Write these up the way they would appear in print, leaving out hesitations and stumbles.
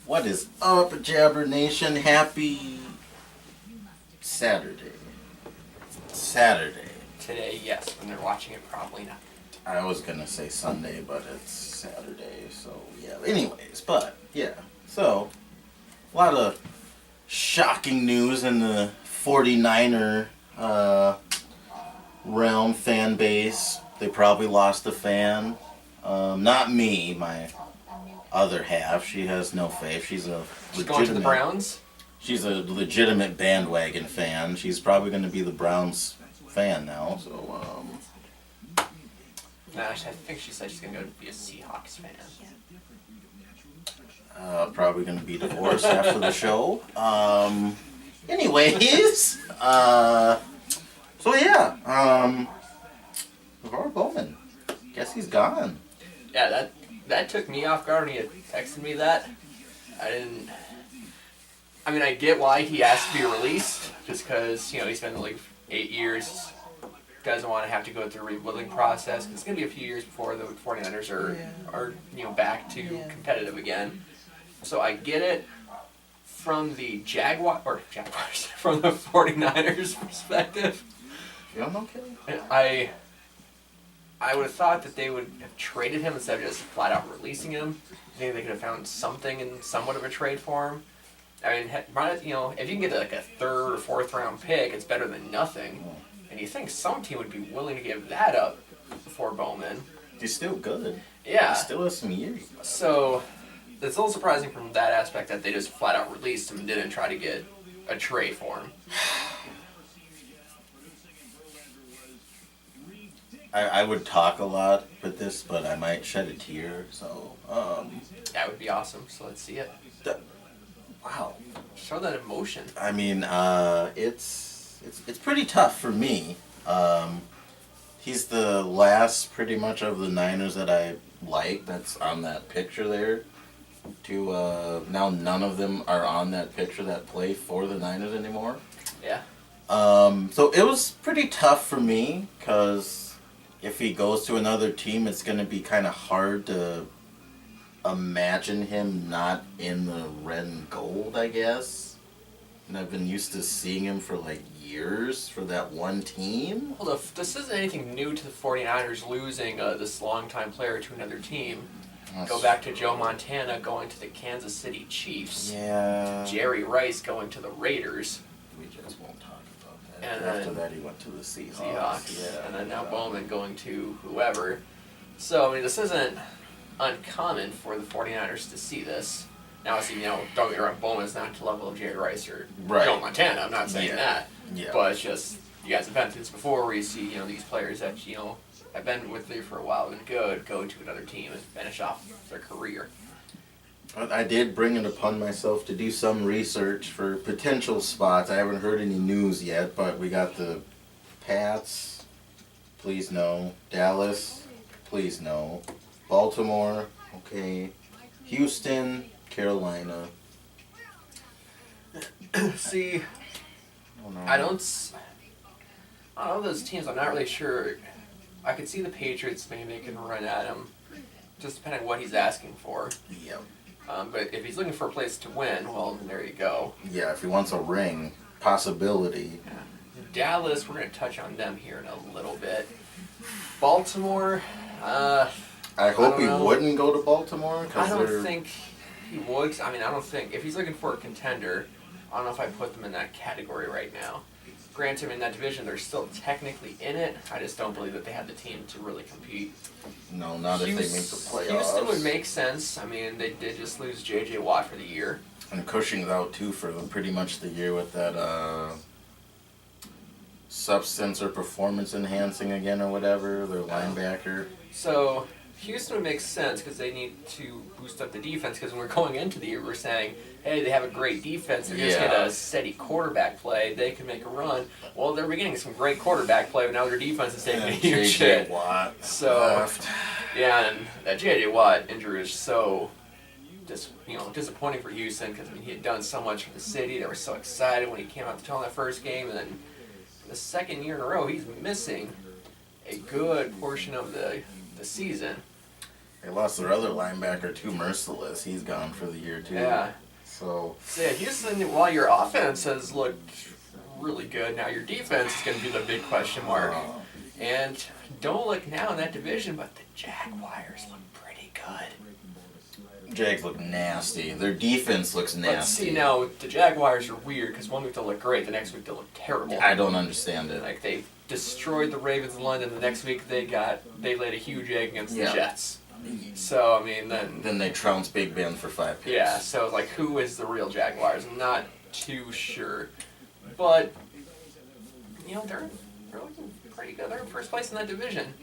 What is up, Jabber Nation? Happy Saturday. Saturday. Today, yes. When they're watching it, probably not. I was gonna say Sunday, but it's Saturday, so yeah. Anyways, but yeah. So, a lot of shocking news in the 49er realm, fan base. They probably lost a fan. Not me, my other half. She has no faith. She's a She's going to the Browns? She's a legitimate bandwagon fan. She's probably going to be the Browns fan now. So, Nah, I think she said she's going to go be a Seahawks fan. probably going to be divorced after the show. Anyways, so yeah, LeVar Bowman. Guess he's gone. Yeah, that took me off guard when he had texted me that. I mean, I get why he asked to be released, just because, he's been in the league 8 years, doesn't want to have to go through a rebuilding process. It's going to be a few years before the 49ers are back to competitive again. So I get it from the Jaguars, from the 49ers perspective. Feeling okay? I would have thought that they would have traded him instead of just flat out releasing him. I think they could have found something in somewhat of a trade for him. I mean, if you can get like a third or fourth round pick, it's better than nothing. And you think some team would be willing to give that up for Bowman. He's still good. Yeah. He still has some years. So it's a little surprising from that aspect that they just flat out released him and didn't try to get a trade for him. I would talk a lot with this, but I might shed a tear. So, That would be awesome. So let's see it. Wow. Show that emotion. I mean, it's pretty tough for me. He's the last, pretty much, of the Niners that I like. That's on that picture there. Now none of them are on that picture that play for the Niners anymore. Yeah. So it was pretty tough for me, because if he goes to another team, it's going to be kind of hard to imagine him not in the red and gold, I guess. And I've been used to seeing him for like years for that one team. Well, this isn't anything new to the 49ers losing this longtime player to another team. Go back to Joe Montana going to the Kansas City Chiefs. Yeah. Jerry Rice going to the Raiders. We just won't talk about that. And after then that, he went to the Seahawks. Yeah. And then now Bowman going to whoever. So, I mean, this isn't uncommon for the 49ers to see this. Now, don't get me wrong, Bowman's not to the level of Jerry Rice or Joe Montana. I'm not saying that. Yeah. But it's just, you guys have been through this before where you see, these players that, have been with you for a while and good, go to another team and finish off their career. But I did bring it upon myself to do some research for potential spots. I haven't heard any news yet, but we got the Pats, please no. Dallas, please no. Baltimore, okay. Houston, Carolina. See, I don't know those teams. I'm not really sure. I could see the Patriots maybe making a run at him, just depending on what he's asking for. Yep. But if he's looking for a place to win, well, there you go. Yeah, if he wants a ring, possibility. Yeah. Dallas, we're going to touch on them here in a little bit. Baltimore, I hope he wouldn't go to Baltimore. I don't think he would. I don't think, if he's looking for a contender, I don't know if I put them in that category right now. Granted, in that division, they're still technically in it. I just don't believe that they have the team to really compete. No, not if they make the playoffs. Houston would make sense. They did just lose J.J. Watt for the year. And Cushing's out, too, for pretty much the year with that substance or performance enhancing again or whatever, their linebacker. So Houston would make sense because they need to boost up the defense, because when we're going into the year, we're saying, hey, they have a great defense. They just get a steady quarterback play. They can make a run. Well, they're beginning some great quarterback play, but now their defense is taking a huge hit. Watt so, left. Yeah, and that J.J. Watt injury is so disappointing for Houston, because he had done so much for the city. They were so excited when he came out to tell in that first game, and then the second year in a row, he's missing a good portion of the season. They lost their other linebacker too, Merciless. He's gone for the year too. Yeah. So Yeah, Houston, while your offense has looked really good, now your defense is going to be the big question mark. And don't look now in that division, but the Jaguars look pretty good. Jags look nasty. Their defense looks nasty. But see, now the Jaguars are weird because one week they'll look great, the next week they'll look terrible. I don't understand it. Like they destroyed the Ravens in London. The next week they laid a huge egg against the Jets. So I mean, then they trounced Big Ben for 5 picks. Yeah. So like, who is the real Jaguars? I'm not too sure, but you know they're looking pretty good. They're in first place in that division.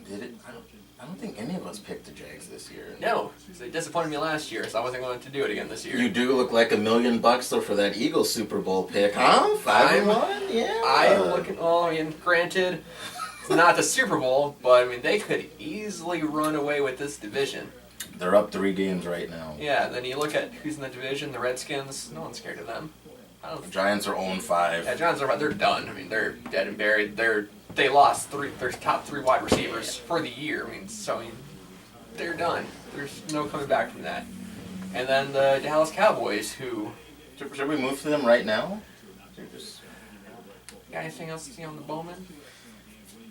Did it? I don't think any of us picked the Jags this year. No, because they disappointed me last year, so I wasn't going to do it again this year. You do look like $1 million though for that Eagles Super Bowl pick, huh? 5-1, yeah. I'm looking. Well, I mean, granted, it's not the Super Bowl, but I mean they could easily run away with this division. They're up 3 games right now. Yeah. Then you look at who's in the division. The Redskins. No one's scared of them. The Giants are 0-5. Yeah, Giants are. They're done. I mean, they're dead and buried. They lost their top 3 wide receivers for the year. I mean, they're done. There's no coming back from that. And then the Dallas Cowboys, who Should we move to them right now? got anything else to see on the Bowman?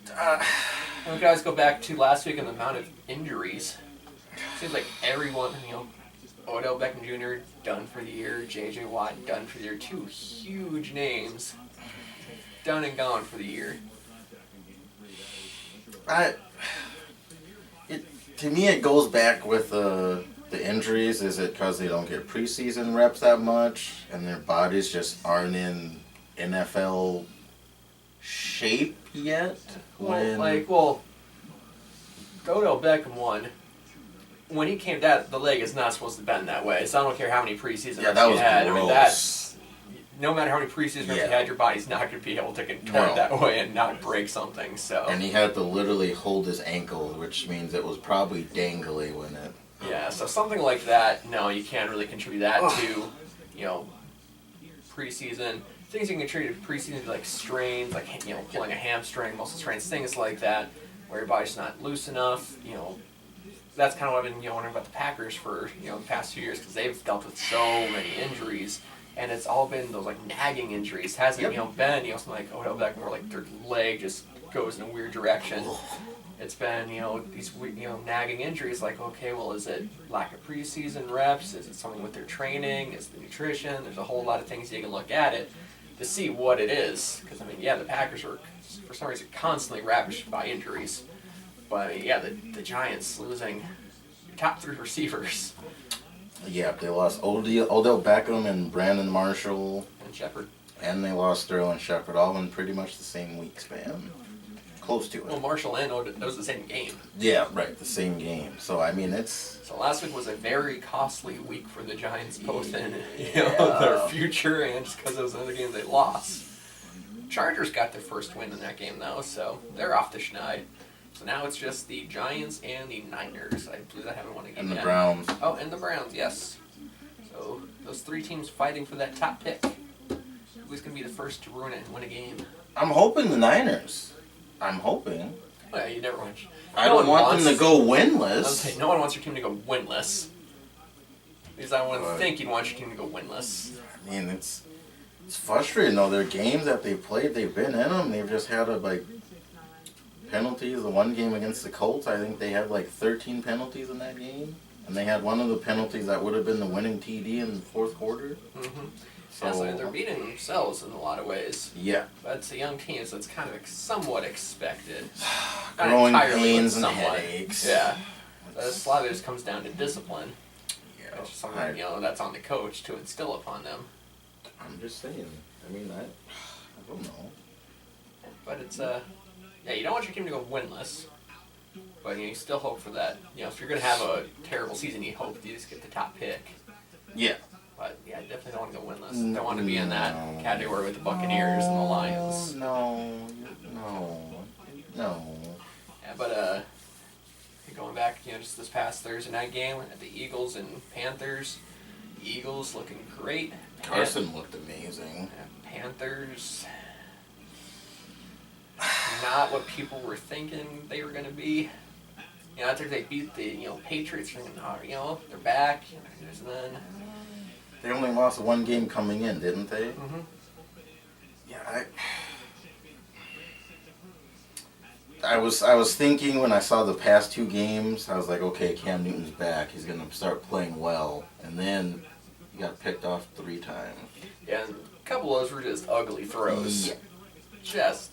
We could always go back to last week and the amount of injuries. Seems like everyone, Odell Beckham Jr. done for the year, J.J. Watt done for the year. 2 huge names done and gone for the year. To me, it goes back with the injuries. Is it because they don't get preseason reps that much, and their bodies just aren't in NFL shape yet? Odell Beckham won. When he came down, the leg is not supposed to bend that way. So I don't care how many preseason reps that you was had. gross. I mean, that's no matter how many preseason reps you had, your body's not going to be able to contort that way and not break something. So. And he had to literally hold his ankle, which means it was probably dangly when it. Yeah, so something like that. No, you can't really contribute that to, preseason. Things you can contribute to preseason, like strains, like pulling a hamstring, muscle strains, things like that, where your body's not loose enough. That's kind of what I've been wondering about the Packers for the past few years, because they've dealt with so many injuries, and it's all been those like nagging injuries. Hasn't been something like Odell Beckham where like their leg just goes in a weird direction. It's been these nagging injuries. Like, okay, well, is it lack of preseason reps? Is it something with their training? Is it the nutrition? There's a whole lot of things you can look at it to see what it is. Because I mean, the Packers are for some reason constantly ravaged by injuries. But I mean, the Giants losing your top 3 receivers. Yeah, they lost Odell Beckham and Brandon Marshall. And Shepard. And they lost Sterling Shepard, all in pretty much the same week span. Close to it. Well, Marshall and Odell, that was the same game. Yeah, right, the same game. So, I mean, it's... So last week was a very costly week for the Giants, both in their future and just because it was another game they lost. Chargers got their first win in that game, though, so they're off the schneid. So now it's just the Giants and the Niners. I believe I haven't won a game And the yet. Browns. Oh, and the Browns, yes. So those 3 teams fighting for that top pick. Who's going to be the first to ruin it and win a game? I'm hoping the Niners. I'm hoping. Well, you never want. I don't want them to go winless. Okay, no one wants your team to go winless. Because I wouldn't think you'd want your team to go winless. I mean, it's frustrating, though. Their games that they played, they've been in them. They've just had penalties. The one game against the Colts, I think they had 13 penalties in that game. And they had one of the penalties that would have been the winning TD in the 4th quarter. Mm-hmm. So they're beating themselves in a lot of ways. Yeah. But it's a young team, so it's kind of somewhat expected. Growing Not entirely, pains but and somewhat. headaches. Yeah. A lot of it just comes down to discipline. Yeah. Which is something, that's on the coach to instill upon them. I'm just saying. I mean, I don't know. But it's, you don't want your team to go winless. But you still hope for that. If you're going to have a terrible season, you hope you just get the top pick. Yeah. But, I definitely don't want to go winless. Don't want to be in that category with the Buccaneers and the Lions. No. Yeah, but, going back, just this past Thursday night game at the Eagles and Panthers. Eagles looking great. Carson looked amazing. Panthers, not what people were thinking they were going to be. after they beat the Patriots, they're back. And then They only lost one game coming in, didn't they? mm-hmm. Yeah, I was thinking when I saw the past two games, I was like, okay, Cam Newton's back. He's gonna start playing well, and then he got picked off 3 times. Yeah, and a couple of those were just ugly throws. Yeah. Just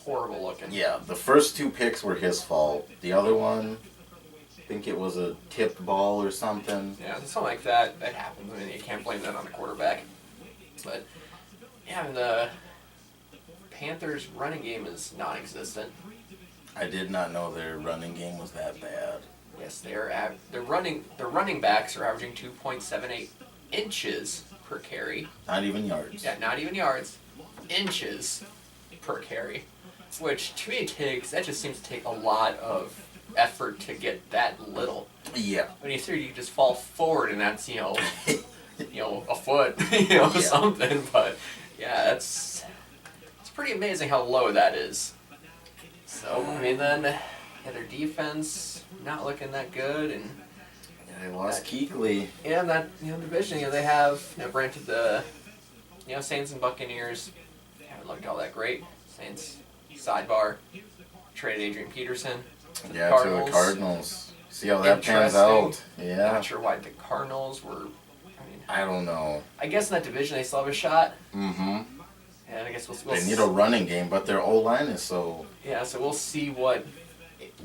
horrible looking. Yeah, the first 2 picks were his fault. The other one, I think it was a tipped ball or something. Yeah, something like that. That happens. I mean, you can't blame that on the quarterback. But yeah, and the Panthers' running game is non-existent. I did not know their running game was that bad. Yes, their running backs are averaging 2.78 inches per carry. Not even yards. Yeah, not even yards, inches per carry. Which to me that just seems to take a lot of effort to get that little. Yeah. When you just fall forward and that's a foot, Yeah. something. But yeah, it's pretty amazing how low that is. So I mean, then their defense not looking that good, and They lost Kuechly. and that division they have granted the Saints and Buccaneers haven't looked all that great. Saints sidebar traded Adrian Peterson. To the To the Cardinals. See how that pans out. Yeah. Not sure why the Cardinals were. I don't know. I guess in that division they still have a shot. Mm-hmm. And I guess we'll They need a running game, but their O-line is so... Yeah, so we'll see what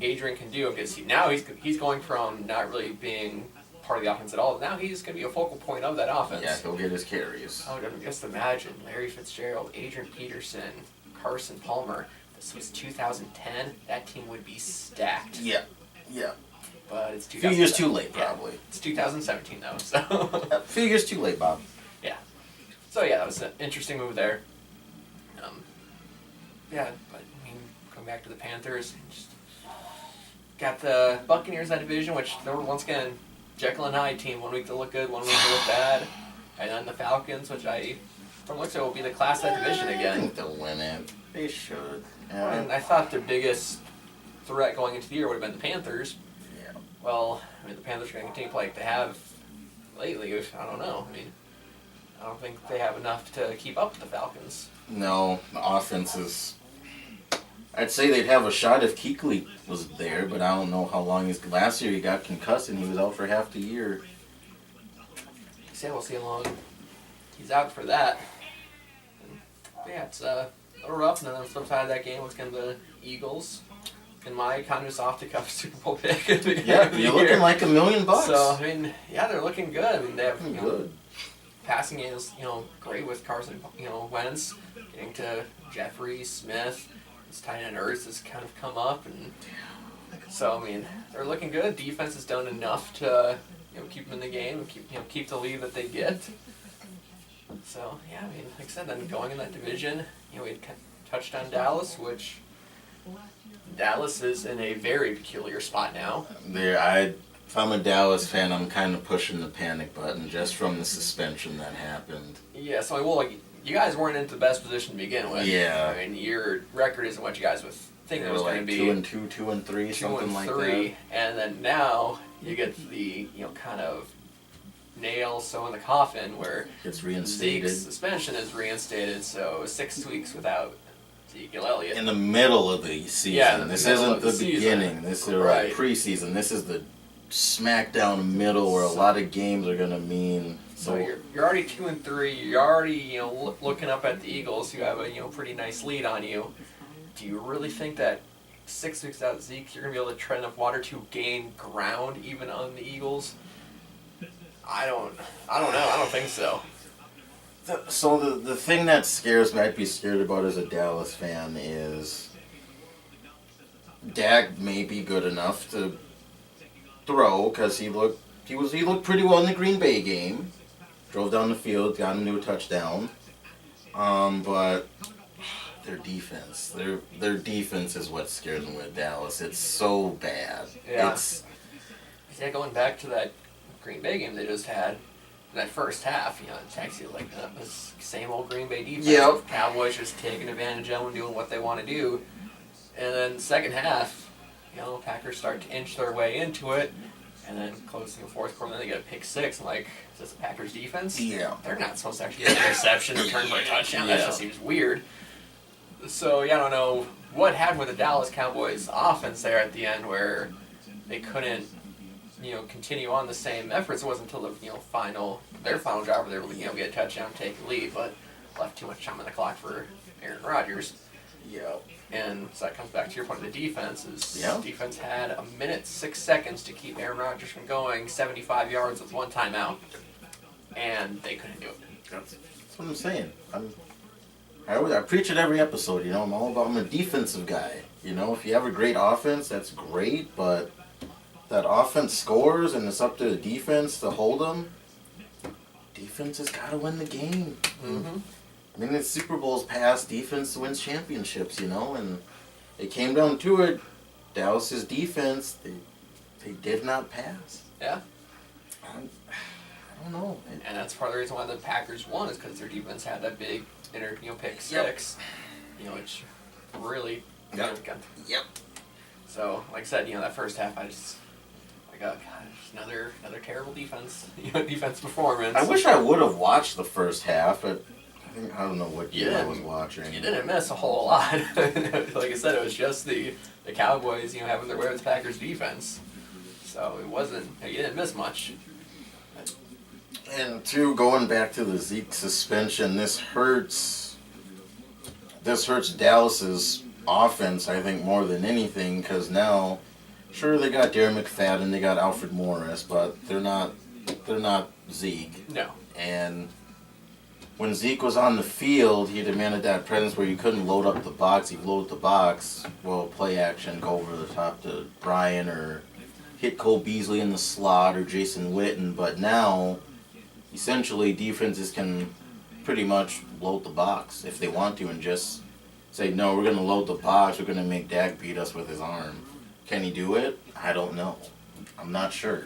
Adrian can do. Because now he's going from not really being part of the offense at all. Now he's going to be a focal point of that offense. Yeah, he'll get his carries. I would just imagine Larry Fitzgerald, Adrian Peterson, Carson Palmer. This was 2010. That team would be stacked. Yeah. Yeah. But it's 2017. A few years too late, probably. Yeah, it's 2017 though, so. A few years too late, Bob. Yeah. So yeah, that was an interesting move there. Yeah, but I mean, going back to the Panthers, just got the Buccaneers in that division, which they were once again Jekyll and Hyde team. 1 week they look good, 1 week they look bad, and then the Falcons, which from looks like will be the class of that division I again. think they'll win it. They should. And Yeah. I thought their biggest threat going into the year would have been the Panthers. Yeah. Well, I mean, the Panthers are going to continue to play like they have lately. I don't know. I mean, I don't think they have enough to keep up with the Falcons. No, the offense is... I'd say they'd have a shot if Kuechly was there, but I don't know how long he's... Last year he got concussed and he was out for half the year. So we'll see how long he's out for that. But yeah, it's a little rough. And then on the flip side of that game was kind of the Eagles. And my kind of just off the cuff Super Bowl pick. At the beginning of the You're year. looking like $1 million. So I mean, yeah, they're looking good. I mean, they have Good. passing game is great with Carson Wentz, getting to Jeffrey Smith. His tight end Ertz has kind of come up, and so I mean they're looking good. Defense has done enough to keep them in the game and keep the lead that they get. So yeah, I mean like I said, then going in that division, we had touched on Dallas, which Dallas is in a very peculiar spot now. If I'm a Dallas fan, I'm kind of pushing the panic button just from the suspension that happened. Yeah, so you guys weren't into the best position to begin with. Yeah. I mean, your record isn't what you guys would think it was going to be. 2-2, 2-3, something like that. And then now you get the kind of nail so in the coffin where It's reinstated. Zeke's suspension is reinstated, so 6 weeks without Ezekiel Elliott. In the middle of the season. Yeah, in the this middle isn't of the the season. beginning. This is Right. like preseason. This is the smackdown middle where a lot of games are going to mean. So you're already 2-3. You're already looking up at the Eagles, who have a pretty nice lead on you. Do you really think that 6 weeks out Zeke, you're gonna be able to tread enough water to gain ground even on the Eagles? I don't know. I don't think so. So the thing that scares me, I'd be scared about as a Dallas fan, is Dak may be good enough to throw because he looked pretty well in the Green Bay game. Drove down the field, got him to a touchdown. But their defense, their defense is what scares me with Dallas. It's so bad. Yeah. Going back to that Green Bay game they just had, that first half, it's actually like the same old Green Bay defense. Yep. Cowboys just taking advantage of them, doing what they want to do. And then second half, Packers start to inch their way into it, and then close to the fourth quarter, then they get a pick six. I'm like, is this the Packers defense? Yeah. They're not supposed to actually get an interception and turn for a touchdown. That Yeah. just seems weird. So, yeah, I don't know what happened with the Dallas Cowboys offense there at the end where they couldn't, continue on the same efforts. It wasn't until the, their final drive where they were able to get a touchdown, take a lead, but left too much time on the clock for Aaron Rodgers. Yeah. And so that comes back to your point of the defense. Yeah. Defense had 1:06 to keep Aaron Rodgers from going 75 yards with one timeout, and they couldn't do it. That's what I'm saying. I preach it every episode. I'm a defensive guy. If you have a great offense, that's great, but that offense scores and it's up to the defense to hold them. Defense has got to win the game. Mm-hmm. I mean, it's Super Bowls past, defense wins championships, and it came down to it. Dallas's defense, they did not pass. Yeah. I don't know. And that's part of the reason why the Packers won is because their defense had that big pick six. Which really Yep. So, like I said, that first half, just another terrible defense, defense performance. I wish I would have watched the first half, but I don't know what game I was You watching. didn't miss a whole lot. Like I said, it was just the Cowboys, having their way with the Packers defense. So it wasn't, you didn't miss much. And going back to the Zeke suspension, this hurts Dallas's offense, I think, more than anything, because now, sure, they got Darren McFadden, they got Alfred Morris, but they're not Zeke. No. And when Zeke was on the field, he demanded that presence where you couldn't load up the box. He loaded the box, play action, go over the top to Brian or hit Cole Beasley in the slot or Jason Witten. But now, essentially, defenses can pretty much load the box if they want to and just say, no, we're going to load the box. We're going to make Dak beat us with his arm. Can he do it? I don't know. I'm not sure.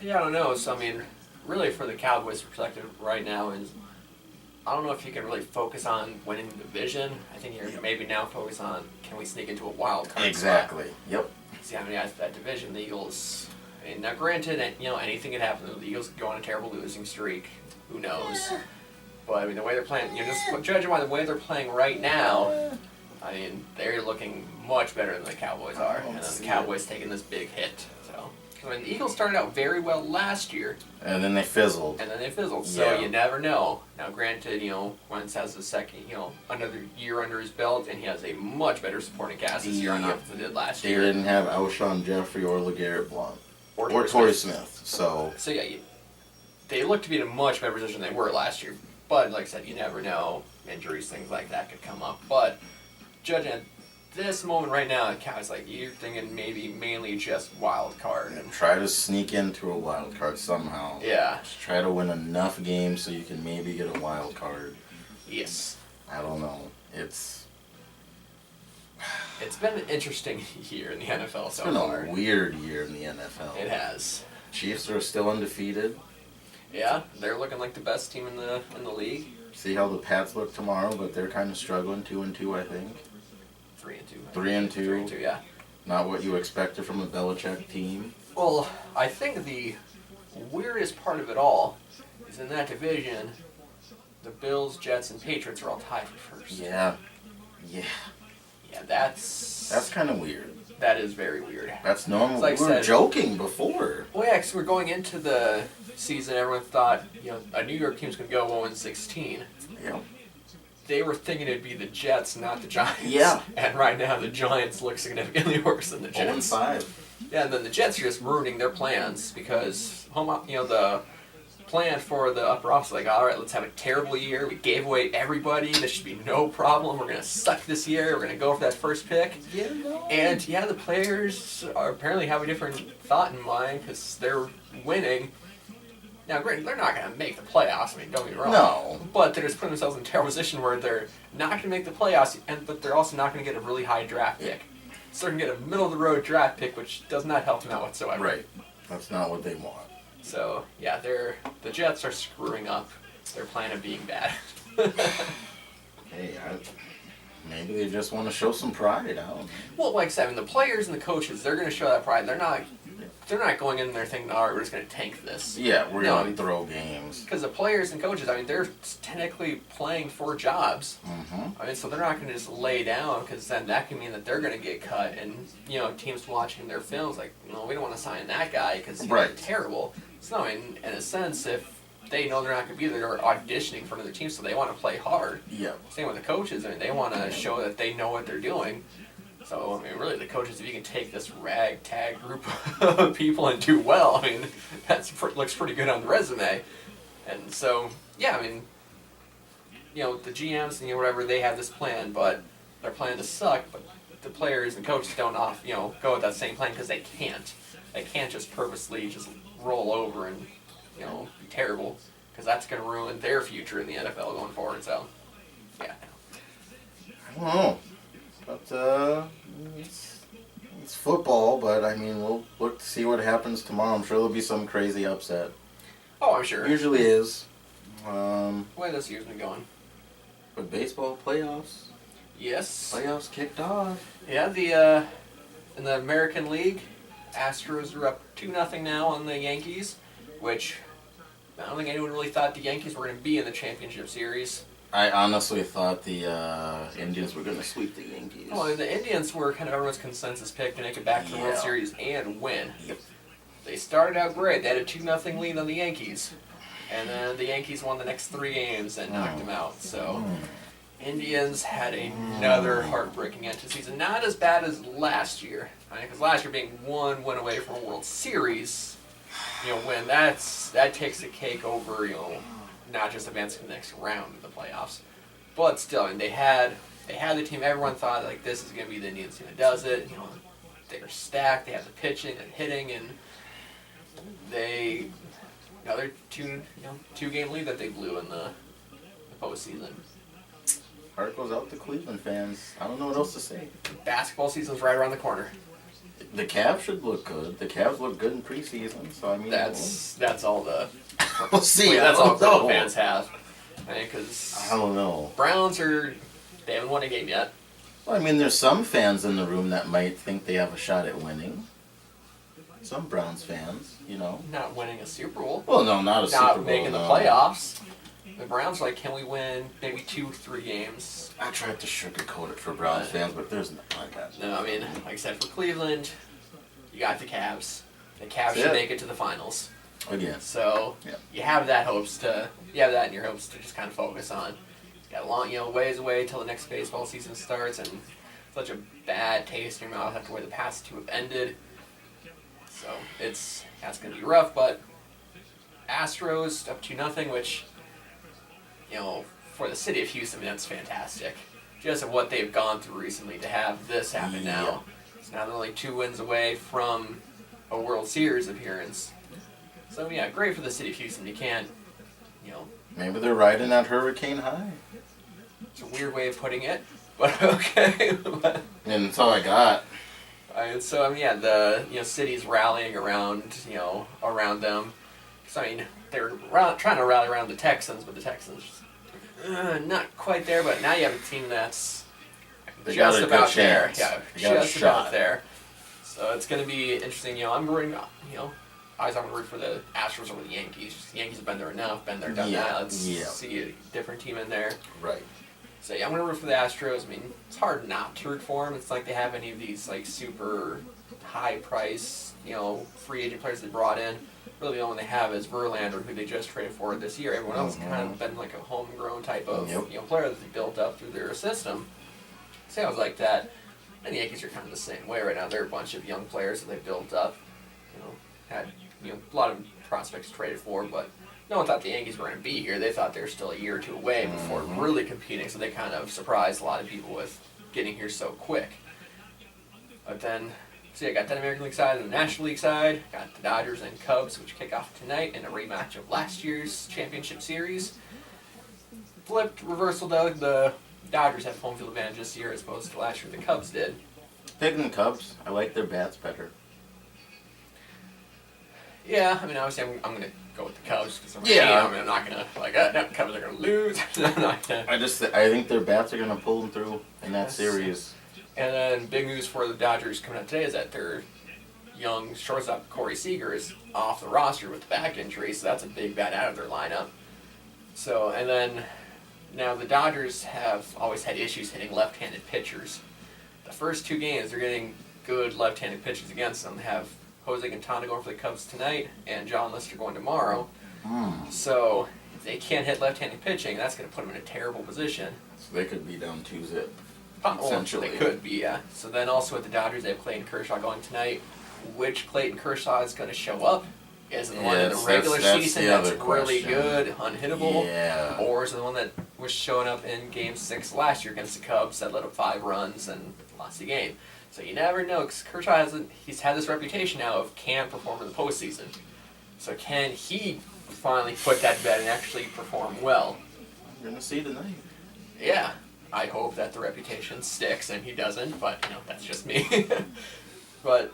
Yeah, I don't know. So, really for the Cowboys' perspective right now is, I don't know if you can really focus on winning the division. I think you're maybe now focus on, can we sneak into a wild card Exactly. spot? Yep. See, that division, the Eagles, now granted, anything could happen. The Eagles could go on a terrible losing streak. Who knows? But, the way they're playing, just judging by the way they're playing right now, they're looking much better than the Cowboys are. And then the Cowboys taking this big hit. So, the Eagles started out very well last year. And then they fizzled. So Yeah. you never know. Now, granted, Wentz has the second, another year under his belt, and he has a much better supporting cast this year on Yep. offense than they did last They year. didn't have Alshon Jeffrey or LeGarrette Blount. Or Torrey Smith. So yeah, they look to be in a much better position than they were last year. But like I said, you never know. Injuries, things like that could come up. But judging at this moment right now, it's like you're thinking maybe mainly just wild card. and try to sneak into a wild card somehow. Yeah. Just try to win enough games so you can maybe get a wild card. Yes. I don't know. It's been an interesting year in the NFL so been far. a weird year in the NFL. It has. Chiefs are still undefeated. Yeah, they're looking like the best team in the league. See how the Pats look tomorrow, but they're kind of struggling. 2-2, I think. 3-2. 3-2. 3-2, yeah. Not what you expected from a Belichick team. Well, I think the weirdest part of it all is in that division, the Bills, Jets, and Patriots are all tied for first. Yeah. Yeah, that's kind of weird. That is very weird. That's normal. Like We were joking before. Well, yeah, because we're going into the season, everyone thought, a New York team's going to go 1-16. Yeah. They were thinking it'd be the Jets, not the Giants. Yeah. And right now, the Giants look significantly worse than the Jets. 0-5. Yeah, and then the Jets are just ruining their plans because the plan for the upper office, like, all right, let's have a terrible year. We gave away everybody. This should be no problem. We're going to suck this year. We're going to go for that first pick. Yeah, no. And, the players apparently have a different thought in mind because they're winning. Now, granted, they're not going to make the playoffs. Don't get me wrong. No. But they're just putting themselves in a terrible position where they're not going to make the playoffs, but they're also not going to get a really high draft pick. So they're going to get a middle-of-the-road draft pick, which does not help them out whatsoever. Right. That's not what they want. So, yeah, the Jets are screwing up their plan of being bad. Hey, Maybe they just want to show some pride. I don't know. Well, like I said, I mean, the players and the coaches, they're going to show that pride. They're not going in there thinking, all right, we're just going to tank this. Yeah, we're No, going to throw games. Because the players and coaches, I mean, they're technically playing for jobs. Mm-hmm. I mean, so they're not going to just lay down, because then that can mean that they're going to get cut. And, teams watching their films, like, no, we don't want to sign that guy because he's Right. terrible. So, in a sense, if they know they're not going to be there, they're auditioning for another team, so they want to play hard. Yeah. Same with the coaches. I mean, they want to show that they know what they're doing. So, I mean, really, the coaches, if you can take this ragtag group of people and do well, I mean, looks pretty good on the resume. And so, yeah, I mean, the GMs and whatever, they have this plan, but their plan to suck, but the players and coaches don't go with that same plan because they can't. They can't just purposely just roll over and, be terrible, because that's going to ruin their future in the NFL going forward. So, yeah. I don't know. But, it's football, but I mean, we'll look to see what happens tomorrow. I'm sure there'll be some crazy upset. Oh, I'm sure. Usually is. The way this year's been going. But baseball playoffs. Yes. Playoffs kicked off. Yeah, in the American League, Astros are up 2-0 now on the Yankees, which I don't think anyone really thought the Yankees were going to be in the championship series. I honestly thought the Indians were going to sweep the Yankees. Well, the Indians were kind of everyone's consensus pick to make it back to the World Yeah. Series and win. Yep. They started out great. They had a 2-0 lead on the Yankees. And then the Yankees won the next 3 games and knocked them out. So, Indians had another heartbreaking end to the season. Not as bad as last year. Because last year being 1 win away from a World Series, when that takes the cake over, not just advancing the next round of the playoffs. But still, I mean, they had the team. Everyone thought, like, this is going to be the Indians team that does it. They're stacked. They have the pitching and hitting, and another 2-game lead that they blew in the postseason. Heart goes out to Cleveland fans. I don't know what else to say. Basketball season's right around the corner. The Cavs should look good. The Cavs look good in preseason, so I mean... That's all the we'll see. that's all know. the fans have. Because I don't know. Browns they haven't won a game yet. Well, I mean, there's some fans in the room that might think they have a shot at winning. Some Browns fans, Not winning a Super Bowl. Well, no, not a Super Bowl. Not making the playoffs. The Browns are like, can we win maybe 2-3 games? I tried to sugarcoat it for Browns fans, but there's nothing like that. No, I mean, like I said, for Cleveland, you got the Cavs. The Cavs That's should it. make it to the finals. Again. So Yep. you have that in your hopes to just kind of focus on. You got a long, ways away till the next baseball season starts, and such a bad taste in your mouth after the way the past 2 have ended. So that's gonna be rough. But Astros up 2-0, which for the city of Houston, that's fantastic. Just of what they've gone through recently to have this happen now. It's now they're only 2 wins away from a World Series appearance. So yeah, great for the city of Houston. You can't, Maybe they're riding that hurricane high. it's a weird way of putting it, but okay. And that's all I got. So I mean, yeah, the city's rallying around around them. So I mean, they're trying to rally around the Texans, but the Texans not quite there. But now you have a team that's They got just a good about there. chance. Yeah, They got a just about shot. there. So it's going to be interesting. I'm rooting. I'm rooting for the Astros over the Yankees. The Yankees have been there enough, been there, done that. Let's see a different team in there. Right. So yeah, I'm gonna root for the Astros. I mean, it's hard not to root for them. It's like they have any of these like super high price, free agent players they brought in. Really, the only one they have is Verlander, who they just traded for this year. Everyone else kind of been like a homegrown type of player that they built up through their system. So I was like that. And the Yankees are kind of the same way right now. They're a bunch of young players that they built up. Had a lot of prospects traded for, but no one thought the Yankees were going to be here. They thought they were still a year or 2 away before really competing, so they kind of surprised a lot of people with getting here so quick. But then, I got that American League side and the National League side. Got the Dodgers and Cubs, which kick off tonight in a rematch of last year's championship series. Flipped reversal though, the Dodgers have home field advantage this year as opposed to last year the Cubs did. Picking the Cubs. I like their bats better. Yeah, I mean, obviously I'm going to go with the Cubs because I'm not going to, no, the Cubs are going to lose. I'm not gonna. I think their bats are going to pull them through. in that series. And then big news for the Dodgers coming up today is that their young shortstop Corey Seager is off the roster with the back injury, so that's a big bat out of their lineup. So, and then now the Dodgers have always had issues hitting left-handed pitchers. The first 2 games, they're getting good left-handed pitchers against them. They have Jose Quintana going for the Cubs tonight and John Lister going tomorrow. So if they can't hit left-handed pitching, that's going to put them in a terrible position. So they could be down 2-0. Essentially. They could be, yeah. So then also with the Dodgers, they have Clayton Kershaw going tonight. Which Clayton Kershaw is going to show up? Is it the one in the regular season that's really good, unhittable? Yeah. Or is it the one that was showing up in Game 6 last year against the Cubs that let up 5 runs and lost the game? So you never know, because Kershaw he's had this reputation now of can't perform in the postseason. So can he finally put that to bed and actually perform well? We're going to see tonight. Yeah. I hope that the reputation sticks, and he doesn't, but, that's just me. But,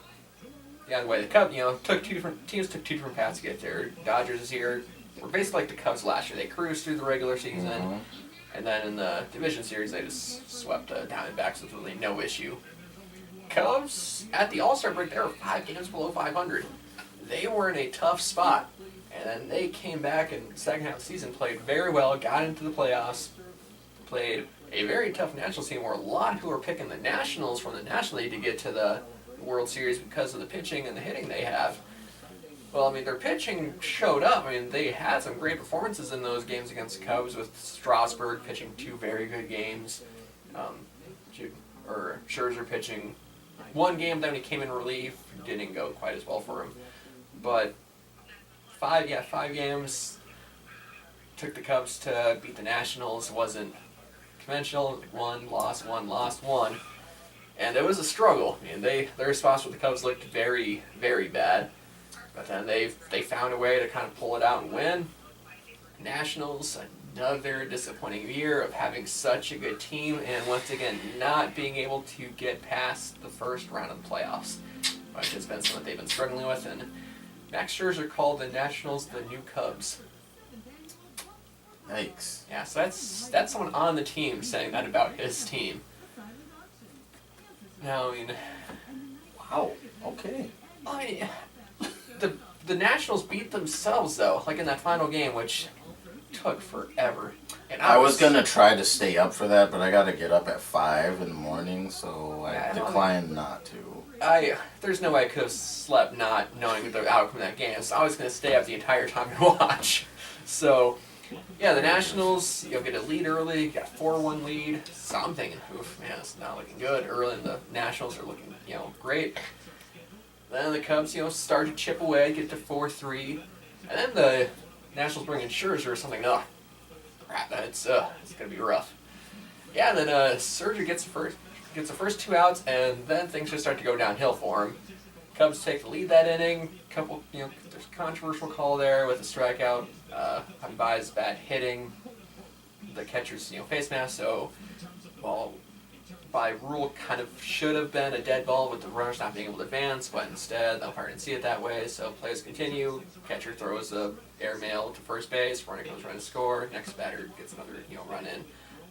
yeah, the way the Cubs, took 2 different paths to get there. Dodgers this year were basically like the Cubs last year. They cruised through the regular season, and then in the division series, they just swept Diamondbacks with really no issue. Cubs, at the All-Star break, they were 5 games below 500. They were in a tough spot, and then they came back in the second half of the season, played very well, got into the playoffs, played a very tough Nationals team where a lot of people were picking the Nationals from the National League to get to the World Series because of the pitching and the hitting they have. Well, their pitching showed up. They had some great performances in those games against the Cubs with Strasburg pitching 2 very good games. Scherzer pitching 1 game, then he came in relief. Didn't go quite as well for him. But 5 games took the Cubs to beat the Nationals. Wasn't conventional. 1 loss, 1 lost, 1. And it was a struggle. Their spots with the Cubs looked very, very bad. But then they found a way to kind of pull it out and win. Nationals, another disappointing year of having such a good team and once again not being able to get past the first round of the playoffs, which has been something they've been struggling with. And Max Scherzer called the Nationals the new Cubs. Yikes. Yeah, so that's someone on the team saying that about his team. Now, Wow. Okay. The Nationals beat themselves though, like in that final game, which took forever. And I was gonna try to stay up for that, but I gotta get up at 5 in the morning, so I declined not to. There's no way I could have slept not knowing the outcome of that game, so I was gonna stay up the entire time and watch. So, yeah, the Nationals, get a lead early, got a 4-1 lead. So I'm thinking, oof, man, it's not looking good. Early, and the Nationals are looking, great. Then the Cubs, start to chip away, get to 4-3, and then the Nationals bring in Scherzer or something. Oh, crap, it's gonna be rough. Yeah, and then Scherzer gets the first 2 outs, and then things just start to go downhill for him. Cubs take the lead that inning. There's a controversial call there with a strikeout. Baez bad hitting the catcher's face mask. So, by rule, kind of should have been a dead ball with the runners not being able to advance, but instead the umpire didn't see it that way. So plays continue. Catcher throws a airmail to first base. Runner comes running to score. Next batter gets another run in,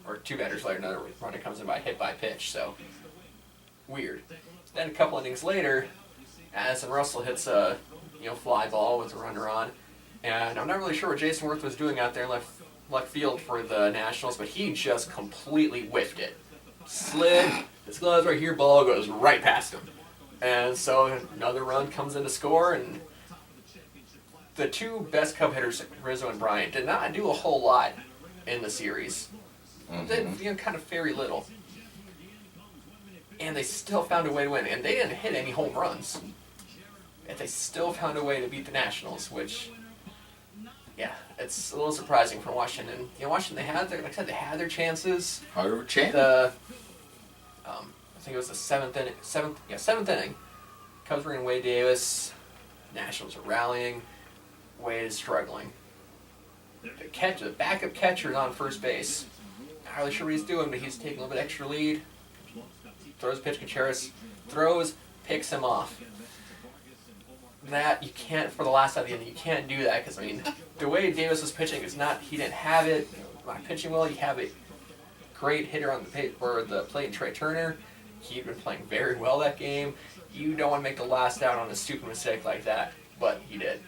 or 2 batters later another runner comes in by hit by pitch. So weird. Then a couple innings later, Addison Russell hits a fly ball with a runner on, and I'm not really sure what Jason Worth was doing out there in left field for the Nationals, but he just completely whiffed it. Slid, his gloves right here, ball goes right past him. And so another run comes in to score, and the 2 best Cub hitters, Rizzo and Bryant, did not do a whole lot in the series. Did kind of very little. And they still found a way to win, and they didn't hit any home runs. And they still found a way to beat the Nationals, which, yeah, it's a little surprising for Washington. Washington, they had their chances. Harder chance. I think it was the seventh inning. Cubs bring in Wade Davis. Nationals are rallying. Wade is struggling. The backup catcher is on first base. Not really sure what he's doing, but he's taking a little bit extra lead. Throws a pitch, Contreras throws, picks him off. That you can't, for the last out of the inning, you can't do that because the way Davis was pitching is not, he didn't have it, not pitching well, you have it great hitter on the plate, Trey Turner. He'd been playing very well that game. You don't want to make the last out on a stupid mistake like that, but he did.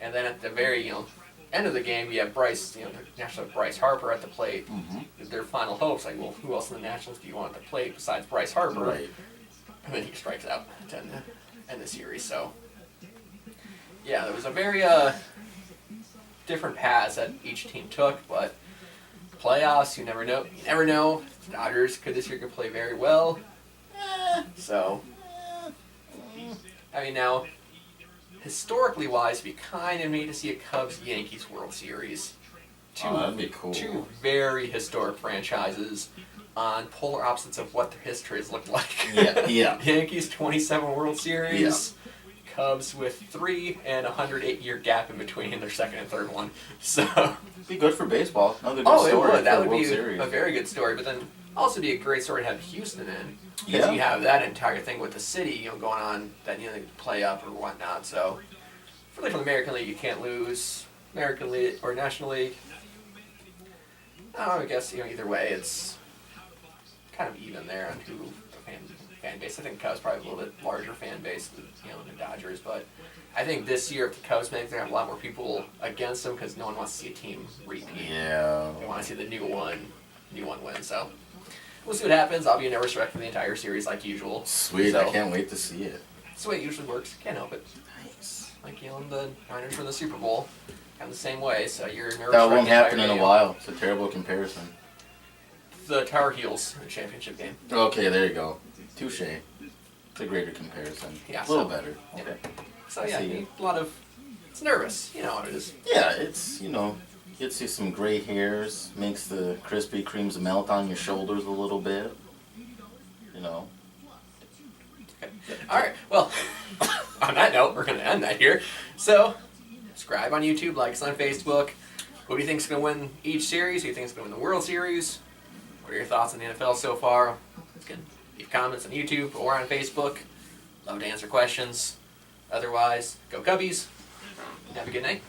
And then at the very end of the game, you have Bryce, the Nationals have Bryce Harper at the plate. Mm-hmm. Their final hopes, like, well, who else in the Nationals do you want at the plate besides Bryce Harper? Right. And then he strikes out to end the series. So, yeah, there was a very different paths that each team took, but playoffs, you never know. You never know. The Dodgers this year could play very well. So, I mean, now, historically wise, it'd be kind of neat to see a Cubs-Yankees World Series. That'd be cool. Two very historic franchises on polar opposites of what their histories look like. Yeah. Yankees 27 World Series. Yeah. Cubs with 3 and a 108-year gap in between their second and third one. So. It'd be good for baseball. Another good Oh, story it would. That for would World be Series. a very good story. But then also be a great story to have Houston in. Because Yeah. you have that entire thing with the city, going on that they play up or whatnot. So, really, for the American League, you can't lose. American League or National League. I guess either way, it's kind of even there on who the fan base. I think Cubs probably a little bit larger fan base than the Dodgers, but I think this year if the Cubs make, they have a lot more people against them because no one wants to see a team repeat. Yeah. They want to see the new one win. So we'll see what happens. I'll be a nervous wreck for the entire series like usual. Sweet. So, I can't wait to see it. that's the way it usually works. Can't help it. Nice. Like the Niners for the Super Bowl. Kind of the same way, so you're nervous. That won't the entire happen in a game. while. It's a terrible comparison. The Tar Heels in the championship game. Okay, there you go. Touche. It's a greater comparison. Yeah, a little so- better. yeah. Okay. So I yeah, see. a lot of. It's nervous. You know what it is. Yeah, it's, gets you some gray hairs, makes the Krispy Kremes melt on your shoulders a little bit. Okay. All right. Well, on that note, we're going to end that here. So, subscribe on YouTube, like us on Facebook. Who do you think is going to win each series? Who do you think is going to win the World Series? What are your thoughts on the NFL so far? You can leave comments on YouTube or on Facebook. Love to answer questions. Otherwise, go Cubbies. Have a good night.